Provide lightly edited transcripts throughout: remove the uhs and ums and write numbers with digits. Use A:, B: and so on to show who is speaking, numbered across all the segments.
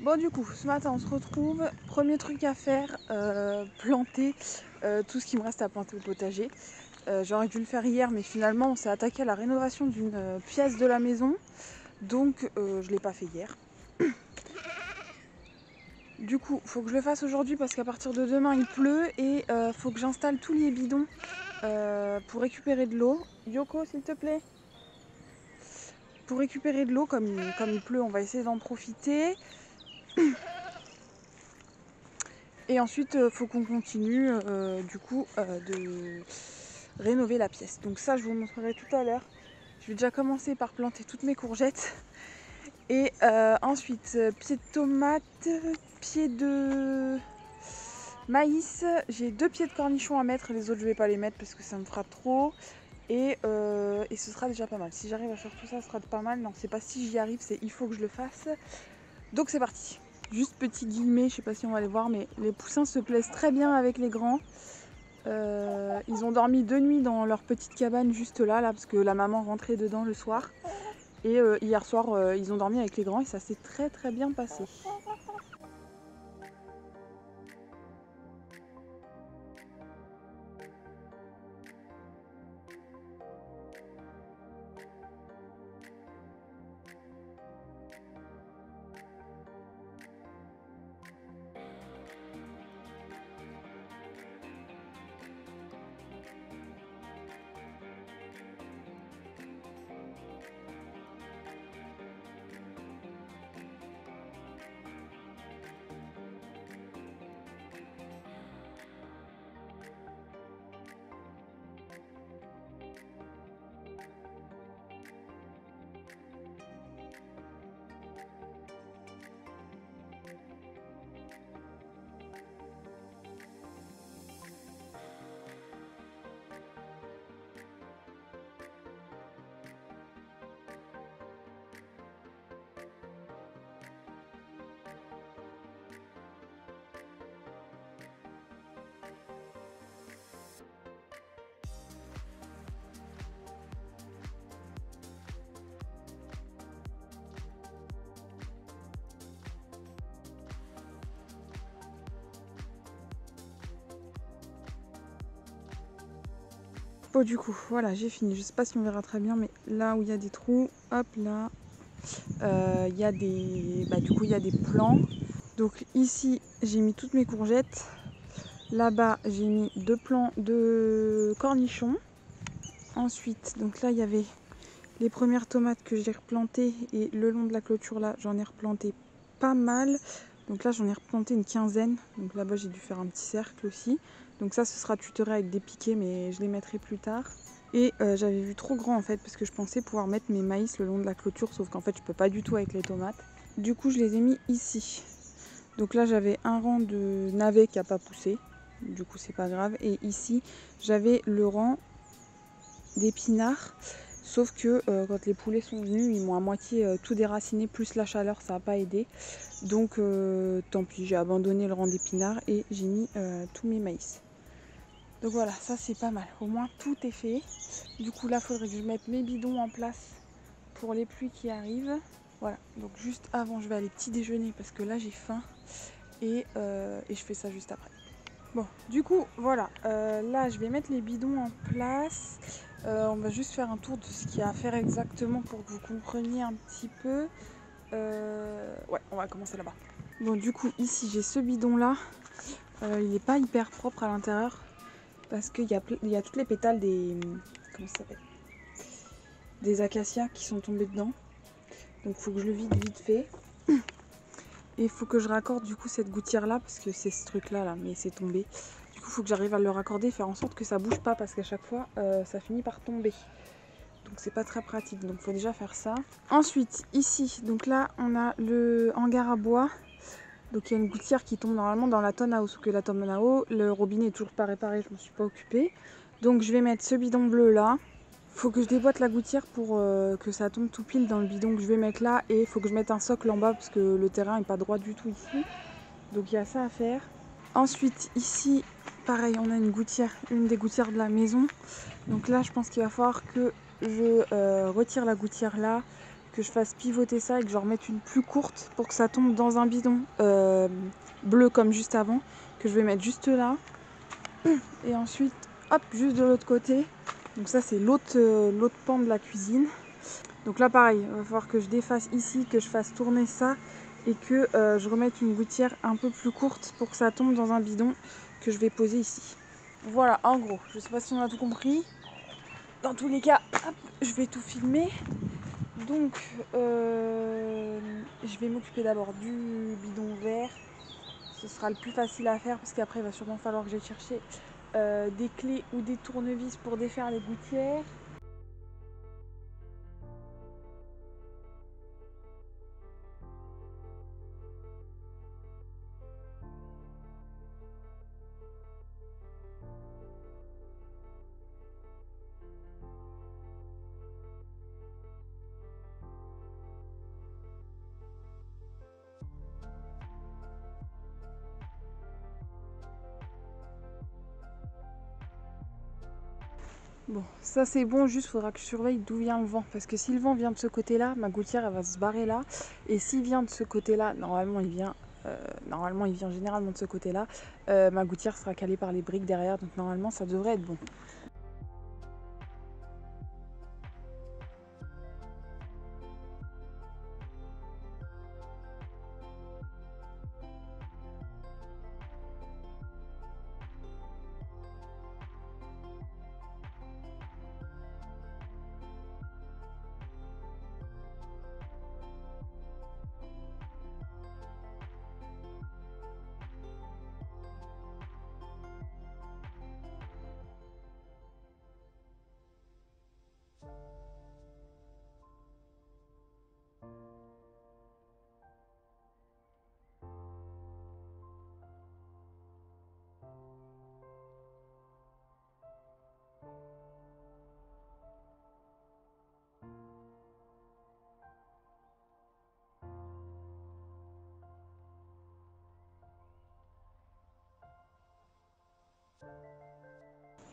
A: Bon du coup, ce matin on se retrouve. Premier truc à faire, planter tout ce qui me reste à planter au potager. J'aurais dû le faire hier, mais finalement on s'est attaqué à la rénovation d'une pièce de la maison. Donc je ne l'ai pas fait hier. Du coup, faut que je le fasse aujourd'hui parce qu'à partir de demain il pleut et faut que j'installe tous les bidons pour récupérer de l'eau. Yoko, s'il te plaît. Pour récupérer de l'eau, comme il pleut, on va essayer d'en profiter. Et ensuite, faut qu'on continue de rénover la pièce. Donc ça, je vous montrerai tout à l'heure. Je vais déjà commencer par planter toutes mes courgettes. Et ensuite, pieds de tomates, pieds de maïs. J'ai 2 pieds de cornichons à mettre. Les autres, je vais pas les mettre parce que ça me fera trop. Et ce sera déjà pas mal. Si j'arrive à faire tout ça, ce sera pas mal. Non, c'est pas si j'y arrive, c'est il faut que je le fasse. Donc c'est parti. Juste petit guillemets, je sais pas si on va les voir, mais les poussins se plaisent très bien avec les grands. Ils ont dormi 2 nuits dans leur petite cabane juste là, parce que la maman rentrait dedans le soir. Et hier soir, ils ont dormi avec les grands et ça s'est très très bien passé. Bon du coup, voilà, j'ai fini. Je sais pas si on verra très bien, mais là où il y a des trous, hop là, il y a des, il y a des plants. Donc ici, j'ai mis toutes mes courgettes. Là-bas, j'ai mis 2 plants de cornichons. Ensuite, donc là, il y avait les premières tomates que j'ai replantées et le long de la clôture là, j'en ai replanté pas mal. Donc là, j'en ai replanté une quinzaine. Donc là-bas, j'ai dû faire un petit cercle aussi. Donc ça, ce sera tutoré avec des piquets, mais je les mettrai plus tard. Et j'avais vu trop grand en fait, parce que je pensais pouvoir mettre mes maïs le long de la clôture, sauf qu'en fait, je peux pas du tout avec les tomates. Du coup, je les ai mis ici. Donc là, j'avais un rang de navets qui n'a pas poussé. Du coup, c'est pas grave. Et ici, j'avais le rang d'épinards. Sauf que quand les poulets sont venus, ils m'ont à moitié tout déraciné, plus la chaleur, ça n'a pas aidé. Donc tant pis, j'ai abandonné le rang d'épinards et j'ai mis tous mes maïs. Donc voilà, ça c'est pas mal. Au moins tout est fait. Du coup là, il faudrait que je mette mes bidons en place pour les pluies qui arrivent. Voilà, donc juste avant, je vais aller petit déjeuner parce que là j'ai faim et je fais ça juste après. Bon, du coup, voilà, là je vais mettre les bidons en place. On va juste faire un tour de ce qu'il y a à faire exactement pour que vous compreniez un petit peu. Ouais, on va commencer là-bas. Bon, du coup, ici j'ai ce bidon là. Il n'est pas hyper propre à l'intérieur parce qu'il y a toutes les pétales des. Comment ça s'appelle ? Des acacias qui sont tombés dedans. Donc il faut que je le vide vite fait. Et il faut que je raccorde du coup cette gouttière là parce que c'est ce truc là, mais c'est tombé. Du coup il faut que j'arrive à le raccorder et faire en sorte que ça bouge pas parce qu'à chaque fois ça finit par tomber. Donc c'est pas très pratique, donc il faut déjà faire ça. Ensuite ici, donc là on a le hangar à bois. Donc il y a une gouttière qui tombe normalement dans la tonne à eau, sauf que la tonne à eau, le robinet est toujours pas réparé, je m'en suis pas occupée. Donc je vais mettre ce bidon bleu là. Faut que je déboîte la gouttière pour que ça tombe tout pile dans le bidon que je vais mettre là. Et il faut que je mette un socle en bas parce que le terrain n'est pas droit du tout ici. Donc il y a ça à faire. Ensuite ici, pareil, on a une gouttière, une des gouttières de la maison. Donc là je pense qu'il va falloir que je retire la gouttière là que je fasse pivoter ça et que je remette une plus courte pour que ça tombe dans un bidon bleu comme juste avant, que je vais mettre juste là. Et ensuite, hop, juste de l'autre côté. Donc ça, c'est l'autre pan de la cuisine. Donc là, pareil, il va falloir que je défasse ici, que je fasse tourner ça et que je remette une gouttière un peu plus courte pour que ça tombe dans un bidon que je vais poser ici. Voilà, en gros, je sais pas si on a tout compris. Dans tous les cas, hop, je vais tout filmer. Donc, je vais m'occuper d'abord du bidon vert. Ce sera le plus facile à faire parce qu'après, il va sûrement falloir que j'aille chercher des clés ou des tournevis pour défaire les gouttières. Bon, ça c'est bon, juste faudra que je surveille d'où vient le vent. Parce que si le vent vient de ce côté-là, ma gouttière elle va se barrer là. Et s'il vient de ce côté-là, normalement il vient généralement de ce côté-là, ma gouttière sera calée par les briques derrière. Donc normalement ça devrait être bon.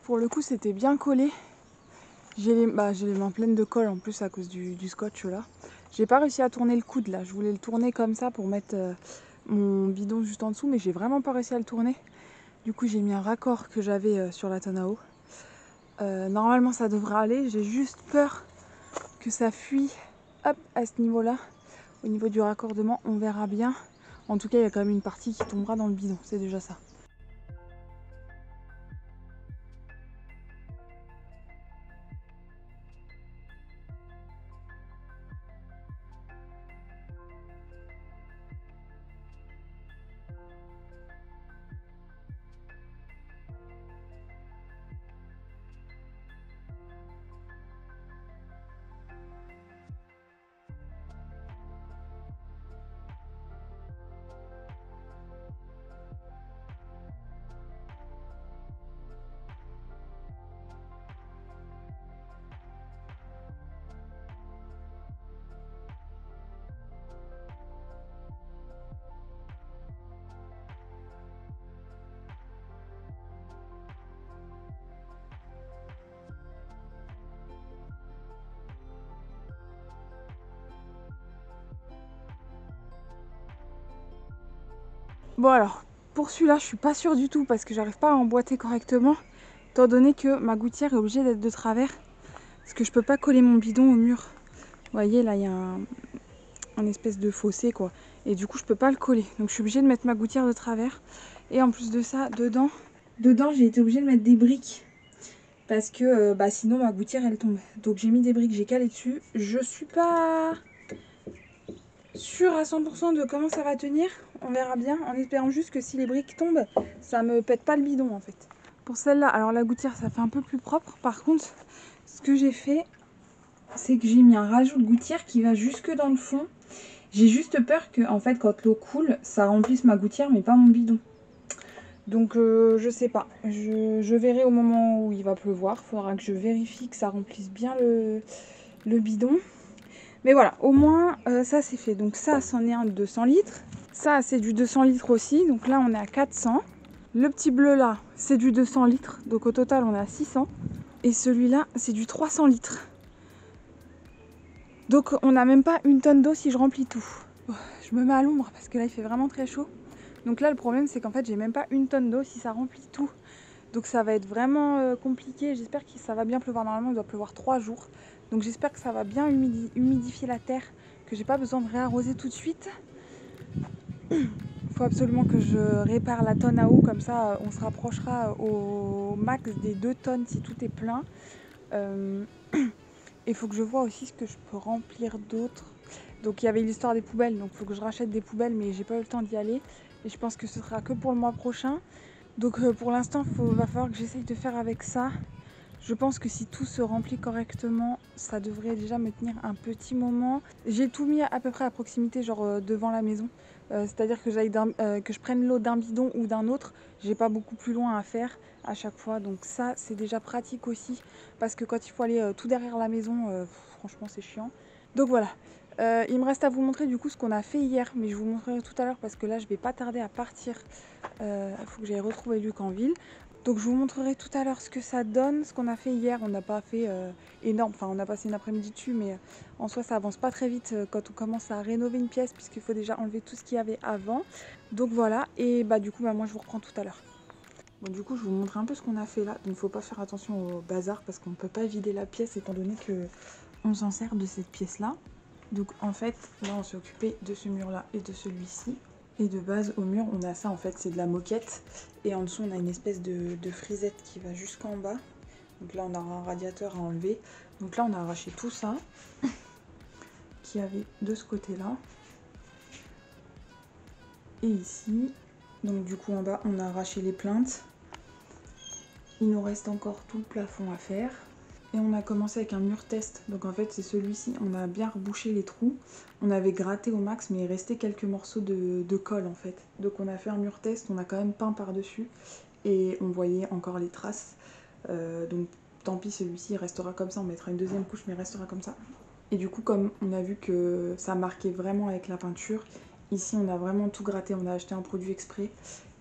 A: Pour le coup c'était bien collé. J'ai les mains pleines de colle en plus à cause du scotch là. J'ai pas réussi à tourner le coude là. Je voulais le tourner comme ça pour mettre mon bidon juste en dessous, mais j'ai vraiment pas réussi à le tourner. Du coup j'ai mis un raccord que j'avais sur la tonne à eau. Normalement ça devrait aller. J'ai juste peur que ça fuit hop, à ce niveau là. Au niveau du raccordement, on verra bien. En tout cas il y a quand même une partie qui tombera dans le bidon. C'est déjà ça. Bon alors, pour celui-là, je suis pas sûre du tout parce que j'arrive pas à emboîter correctement, étant donné que ma gouttière est obligée d'être de travers, parce que je peux pas coller mon bidon au mur. Vous voyez, là, il y a un espèce de fossé, quoi. Et du coup, je peux pas le coller. Donc, je suis obligée de mettre ma gouttière de travers. Et en plus de ça, dedans j'ai été obligée de mettre des briques. Parce que sinon, ma gouttière, elle tombe. Donc, j'ai mis des briques, j'ai calé dessus. Je suis pas sûre à 100% de comment ça va tenir. On verra bien, en espérant juste que si les briques tombent, ça me pète pas le bidon en fait. Pour celle-là, alors la gouttière, ça fait un peu plus propre. Par contre, ce que j'ai fait, c'est que j'ai mis un rajout de gouttière qui va jusque dans le fond. J'ai juste peur que, en fait, quand l'eau coule, ça remplisse ma gouttière, mais pas mon bidon. Donc, je sais pas. Je verrai au moment où il va pleuvoir. Il faudra que je vérifie que ça remplisse bien le bidon. Mais voilà, au moins, ça c'est fait. Donc ça, c'en est un de 200 litres. Ça, c'est du 200 litres aussi. Donc là, on est à 400. Le petit bleu là, c'est du 200 litres. Donc au total, on est à 600. Et celui-là, c'est du 300 litres. Donc on n'a même pas une tonne d'eau si je remplis tout. Je me mets à l'ombre parce que là il fait vraiment très chaud. Donc là le problème c'est qu'en fait j'ai même pas une tonne d'eau si ça remplit tout. Donc ça va être vraiment compliqué. J'espère que ça va bien pleuvoir. Normalement il doit pleuvoir 3 jours. Donc j'espère que ça va bien humidifier la terre, que j'ai pas besoin de réarroser tout de suite. Il faut absolument que je répare la tonne à eau, comme ça on se rapprochera au max des 2 tonnes si tout est plein. Il faut que je vois aussi ce que je peux remplir d'autre. Donc il y avait l'histoire des poubelles, donc il faut que je rachète des poubelles, mais j'ai pas eu le temps d'y aller. Et je pense que ce sera que pour le mois prochain. Donc pour l'instant, va falloir que j'essaye de faire avec ça. Je pense que si tout se remplit correctement, ça devrait déjà me tenir un petit moment. J'ai tout mis à peu près à proximité, genre devant la maison. C'est-à-dire que que je prenne l'eau d'un bidon ou d'un autre. J'ai pas beaucoup plus loin à faire à chaque fois. Donc ça, c'est déjà pratique aussi. Parce que quand il faut aller tout derrière la maison, franchement, c'est chiant. Donc voilà. Il me reste à vous montrer du coup ce qu'on a fait hier. Mais je vous montrerai tout à l'heure parce que là, je vais pas tarder à partir. Faut que j'aille retrouver Luc en ville. Donc je vous montrerai tout à l'heure ce que ça donne, ce qu'on a fait hier. On n'a pas fait énorme, enfin on a passé une après-midi dessus, mais en soi ça avance pas très vite quand on commence à rénover une pièce puisqu'il faut déjà enlever tout ce qu'il y avait avant. Donc voilà, et bah du coup moi je vous reprends tout à l'heure. Bon du coup je vous montre un peu ce qu'on a fait là. Donc il faut pas faire attention au bazar parce qu'on peut pas vider la pièce étant donné que on s'en sert de cette pièce là. Donc en fait là on s'est occupé de ce mur là et de celui-ci. Et de base au mur on a ça en fait, c'est de la moquette. Et en dessous on a une espèce de frisette qui va jusqu'en bas. Donc là on a un radiateur à enlever. Donc là on a arraché tout ça qui avait de ce côté là. Et ici, donc du coup en bas on a arraché les plinthes. Il nous reste encore tout le plafond à faire. Et on a commencé avec un mur test. Donc en fait c'est celui-ci, on a bien rebouché les trous. On avait gratté au max mais il restait quelques morceaux de colle en fait. Donc on a fait un mur test, on a quand même peint par-dessus. Et on voyait encore les traces. Donc tant pis, celui-ci il restera comme ça, on mettra une deuxième couche mais il restera comme ça. Et du coup comme on a vu que ça marquait vraiment avec la peinture, ici on a vraiment tout gratté, on a acheté un produit exprès.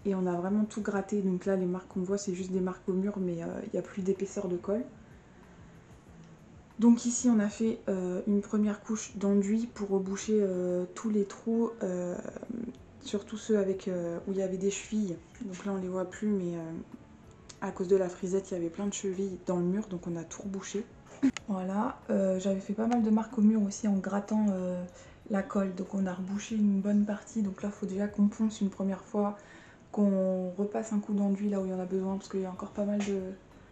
A: Et on a vraiment tout gratté, donc là les marques qu'on voit c'est juste des marques au mur mais il n'y a plus d'épaisseur de colle. Donc ici on a fait une première couche d'enduit pour reboucher tous les trous, surtout ceux avec, où il y avait des chevilles. Donc là on les voit plus mais à cause de la frisette il y avait plein de chevilles dans le mur donc on a tout rebouché. Voilà, j'avais fait pas mal de marques au mur aussi en grattant la colle, donc on a rebouché une bonne partie. Donc là il faut déjà qu'on ponce une première fois, qu'on repasse un coup d'enduit là où il y en a besoin parce qu'il y a encore pas mal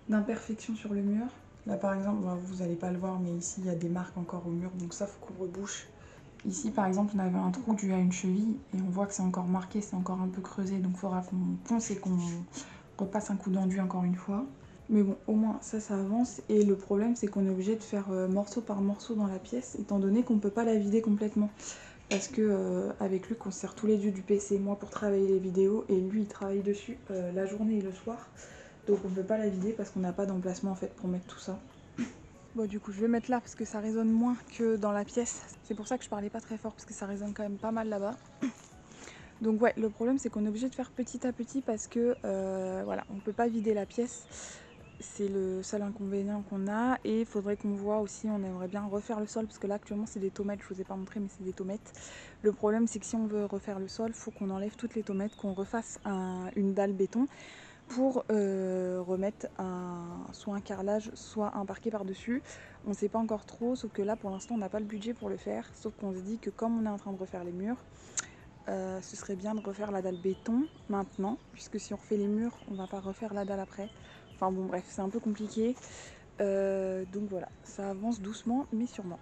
A: d'imperfections sur le mur. Là par exemple, vous n'allez pas le voir mais ici il y a des marques encore au mur donc ça faut qu'on rebouche. Ici par exemple on avait un trou dû à une cheville et on voit que c'est encore marqué, c'est encore un peu creusé donc il faudra qu'on ponce et qu'on repasse un coup d'enduit encore une fois. Mais bon au moins ça avance et le problème c'est qu'on est obligé de faire morceau par morceau dans la pièce étant donné qu'on ne peut pas la vider complètement. Parce que avec Luc on sert tous les deux du PC, moi pour travailler les vidéos et lui il travaille dessus la journée et le soir. Donc on ne peut pas la vider parce qu'on n'a pas d'emplacement en fait pour mettre tout ça. Bon du coup je vais mettre là parce que ça résonne moins que dans la pièce. C'est pour ça que je parlais pas très fort parce que ça résonne quand même pas mal là-bas. Donc ouais, le problème c'est qu'on est obligé de faire petit à petit parce que voilà, on ne peut pas vider la pièce. C'est le seul inconvénient qu'on a et il faudrait qu'on voit aussi, on aimerait bien refaire le sol parce que là actuellement c'est des tomates, je vous ai pas montré mais c'est des tomates. Le problème c'est que si on veut refaire le sol, il faut qu'on enlève toutes les tomates, qu'on refasse une dalle béton pour remettre soit un carrelage, soit un parquet par-dessus. On ne sait pas encore trop, sauf que là pour l'instant on n'a pas le budget pour le faire, sauf qu'on se dit que comme on est en train de refaire les murs, ce serait bien de refaire la dalle béton maintenant, puisque si on refait les murs, on va pas refaire la dalle après. Enfin bon bref, c'est un peu compliqué. Donc voilà, ça avance doucement mais sûrement.